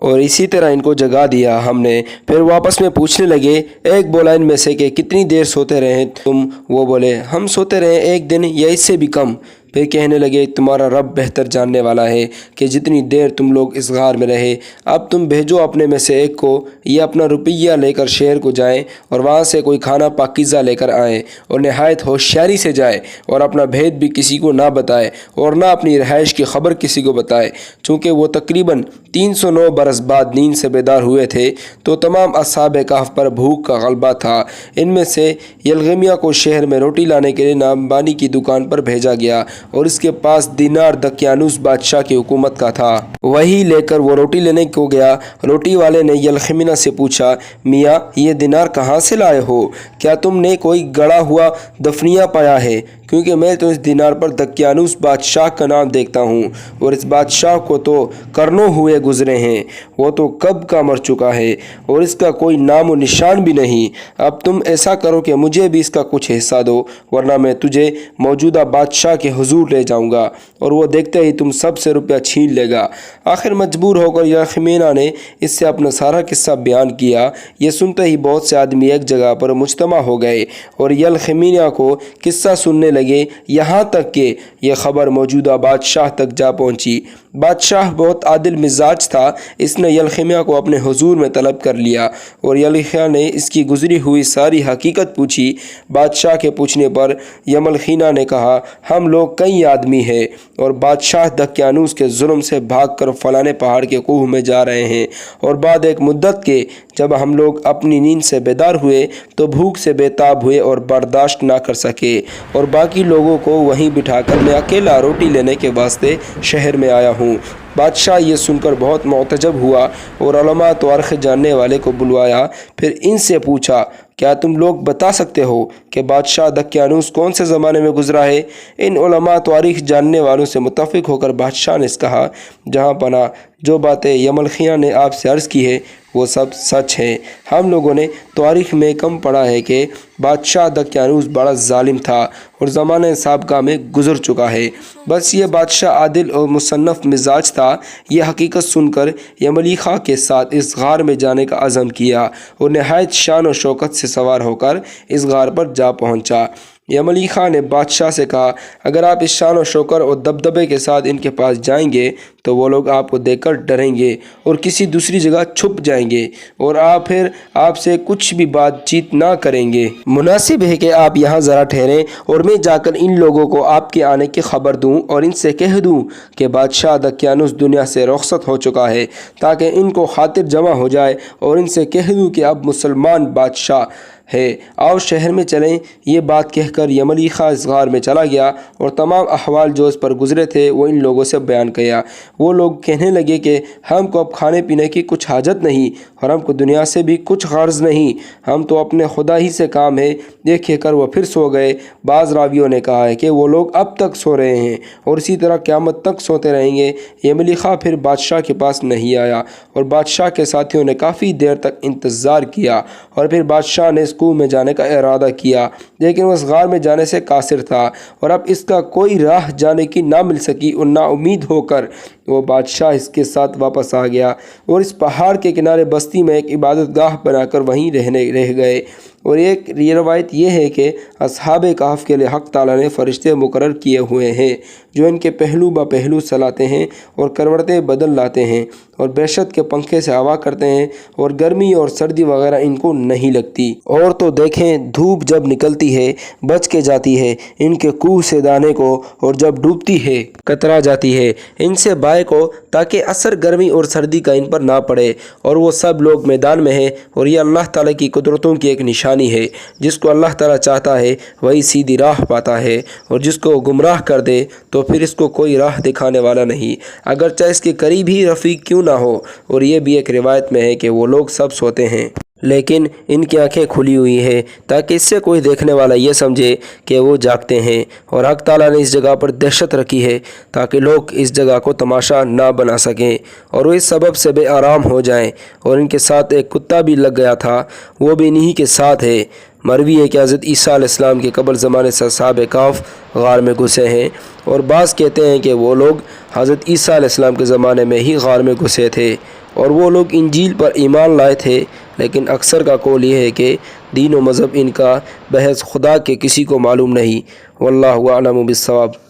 اور اسی طرح ان کو جگا دیا ہم نے۔ پھر واپس میں پوچھنے لگے، ایک بولا ان میں سے کہ کتنی دیر سوتے رہے تم؟ وہ بولے ہم سوتے رہے 1 دن یا اس سے بھی کم۔ پھر کہنے لگے تمہارا رب بہتر جاننے والا ہے کہ جتنی دیر تم لوگ اس غار میں رہے، اب تم بھیجو اپنے میں سے ایک کو، یہ اپنا روپیہ لے کر شہر کو جائیں اور وہاں سے کوئی کھانا پاکیزہ لے کر آئیں، اور نہایت ہوشیاری سے جائے اور اپنا بھید بھی کسی کو نہ بتائے اور نہ اپنی رہائش کی خبر کسی کو بتائے، چونکہ وہ تقریباً 309 برس بعد نیند سے بیدار ہوئے تھے تو تمام اصحاب کہف پر بھوک کا غلبہ تھا۔ ان میں سے یلغمیہ کو شہر میں روٹی لانے کے لیے نعمانی کی دکان پر بھیجا گیا اور اس کے پاس دینار دقیانوس بادشاہ کی حکومت کا تھا۔ وہی لے کر وہ روٹی لینے کو گیا۔ روٹی والے نے یلخمینہ سے پوچھا، میاں یہ دینار کہاں سے لائے ہو؟ کیا تم نے کوئی گڑا ہوا دفنیہ پایا ہے؟ کیونکہ میں تو اس دینار پر دقیانوس بادشاہ کا نام دیکھتا ہوں، اور اس بادشاہ کو تو قرنوں ہوئے گزرے ہیں، وہ تو کب کا مر چکا ہے اور اس کا کوئی نام و نشان بھی نہیں۔ اب تم ایسا کرو کہ مجھے بھی اس کا کچھ حصہ دو، ورنہ میں تجھے موجودہ بادشاہ کے حضور لے جاؤں گا اور وہ دیکھتے ہی تم سب سے روپیہ چھین لے گا۔ آخر مجبور ہو کر یلخمینہ نے اس سے اپنا سارا قصہ بیان کیا۔ یہ سنتے ہی بہت سے آدمی ایک جگہ پر مجتمع ہو گئے اور یلخمینہ کو قصہ سننے لگے، یہاں تک کہ یہ خبر موجودہ بادشاہ تک جا پہنچی۔ بادشاہ بہت عادل مزاج تھا، اس نے یلخمینہ کو اپنے حضور میں طلب کر لیا اور یلخمینہ نے اس کی گزری ہوئی ساری حقیقت پوچھی۔ بادشاہ کے پوچھنے پر یلخمینہ نے کہا، ہم لوگ کئی آدمی ہیں اور بادشاہ دقیانوس کے ظلم سے بھاگ کر فلانے پہاڑ کے کوہ میں جا رہے ہیں، اور بعد ایک مدت کے جب ہم لوگ اپنی نیند سے بیدار ہوئے تو بھوک سے بے تاب ہوئے اور برداشت نہ کر سکے، اور باقی لوگوں کو وہیں بٹھا کر میں اکیلا روٹی لینے کے واسطے شہر میں آیا ہوں۔ بادشاہ یہ سن کر بہت معتجب ہوا اور علماء تواریخ جاننے والے کو بلوایا۔ پھر ان سے پوچھا، کیا تم لوگ بتا سکتے ہو کہ بادشاہ دقیانوس کون سے زمانے میں گزرا ہے؟ ان علماء تواریخ جاننے والوں سے متفق ہو کر بادشاہ نے اس کہا، جہاں پناہ جو باتیں یلخمینہ نے آپ سے عرض کی ہے وہ سب سچ ہیں۔ ہم لوگوں نے تواریخ میں کم پڑھا ہے کہ بادشاہ دقیانوس بڑا ظالم تھا اور زمانہ سابقہ میں گزر چکا ہے، بس یہ بادشاہ عادل اور مصنف مزاج تھا۔ یہ حقیقت سن کر یملیخا کے ساتھ اس غار میں جانے کا عزم کیا اور نہایت شان و شوکت سے سوار ہو کر اس غار پر جا پہنچا۔ یملیخا نے بادشاہ سے کہا، اگر آپ اس شان و شوکت اور دبدبے کے ساتھ ان کے پاس جائیں گے تو وہ لوگ آپ کو دیکھ کر ڈریں گے اور کسی دوسری جگہ چھپ جائیں گے اور پھر آپ سے کچھ بھی بات چیت نہ کریں گے۔ مناسب ہے کہ آپ یہاں ذرا ٹھہریں اور میں جا کر ان لوگوں کو آپ کے آنے کی خبر دوں اور ان سے کہہ دوں کہ بادشاہ دقیانوس دنیا سے رخصت ہو چکا ہے، تاکہ ان کو خاطر جمع ہو جائے، اور ان سے کہہ دوں کہ اب مسلمان بادشاہ ہے، آؤ شہر میں چلیں۔ یہ بات کہہ کر یملیخا اس غار میں چلا گیا اور تمام احوال جو اس پر گزرے تھے وہ ان لوگوں سے بیان کیا۔ وہ لوگ کہنے لگے کہ ہم کو اب کھانے پینے کی کچھ حاجت نہیں اور ہم کو دنیا سے بھی کچھ غرض نہیں، ہم تو اپنے خدا ہی سے کام ہے۔ یہ کہہ کر وہ پھر سو گئے۔ بعض راویوں نے کہا ہے کہ وہ لوگ اب تک سو رہے ہیں اور اسی طرح قیامت تک سوتے رہیں گے۔ یملیخا پھر بادشاہ کے پاس نہیں آیا اور بادشاہ کے ساتھیوں نے کافی دیر تک انتظار کیا، اور پھر بادشاہ نے اس کوہ میں جانے کا ارادہ کیا، لیکن وہ اس غار میں جانے سے قاصر تھا اور اب اس کا کوئی راہ جانے کی نہ مل سکی، اور نا امید ہو کر وہ بادشاہ اس کے ساتھ واپس آ گیا اور اس پہاڑ کے کنارے بستی میں ایک عبادت گاہ بنا کر وہیں رہ گئے۔ اور ایک یہ روایت یہ ہے کہ اصحاب کہف کے لیے حق تعالیٰ نے فرشتے مقرر کیے ہوئے ہیں جو ان کے پہلو بہ پہلو چلاتے ہیں اور کروٹیں بدل لاتے ہیں اور بہشت کے پنکھے سے ہوا کرتے ہیں، اور گرمی اور سردی وغیرہ ان کو نہیں لگتی۔ اور تو دیکھیں دھوپ جب نکلتی ہے بچ کے جاتی ہے ان کے کوہ سے دانے کو، اور جب ڈوبتی ہے کترا جاتی ہے ان سے بائے کو، تاکہ اثر گرمی اور سردی کا ان پر نہ پڑے۔ اور وہ سب لوگ میدان میں ہیں، اور یہ اللہ تعالیٰ کی قدرتوں کی ایک نشانی ہے۔ جس کو اللہ تعالیٰ چاہتا ہے وہی سیدھی راہ پاتا ہے، اور جس کو گمراہ کر دے تو پھر اس کو کوئی راہ دکھانے والا نہیں، اگرچہ اس کے قریب ہی رفیق کیوں نہ ہو۔ اور یہ بھی ایک روایت میں ہے کہ وہ لوگ سب سوتے ہیں لیکن ان کی آنکھیں کھلی ہوئی ہیں، تاکہ اس سے کوئی دیکھنے والا یہ سمجھے کہ وہ جاگتے ہیں۔ اور حق تعالیٰ نے اس جگہ پر دہشت رکھی ہے تاکہ لوگ اس جگہ کو تماشا نہ بنا سکیں اور وہ اس سبب سے بے آرام ہو جائیں۔ اور ان کے ساتھ ایک کتا بھی لگ گیا تھا، وہ بھی انہی کے ساتھ ہے۔ مروی ہے کہ حضرت عیسیٰ علیہ السلام کے قبل زمانے سے اصحاب کہف غار میں گھسے ہیں، اور بعض کہتے ہیں کہ وہ لوگ حضرت عیسیٰ علیہ السلام کے زمانے میں ہی غار میں گھسے تھے۔ اور وہ لوگ انجیل پر ایمان لائے تھے، لیکن اکثر کا قول یہ ہے کہ دین و مذہب ان کا بحث خدا کے کسی کو معلوم نہیں۔ واللہ اعلم بالصواب۔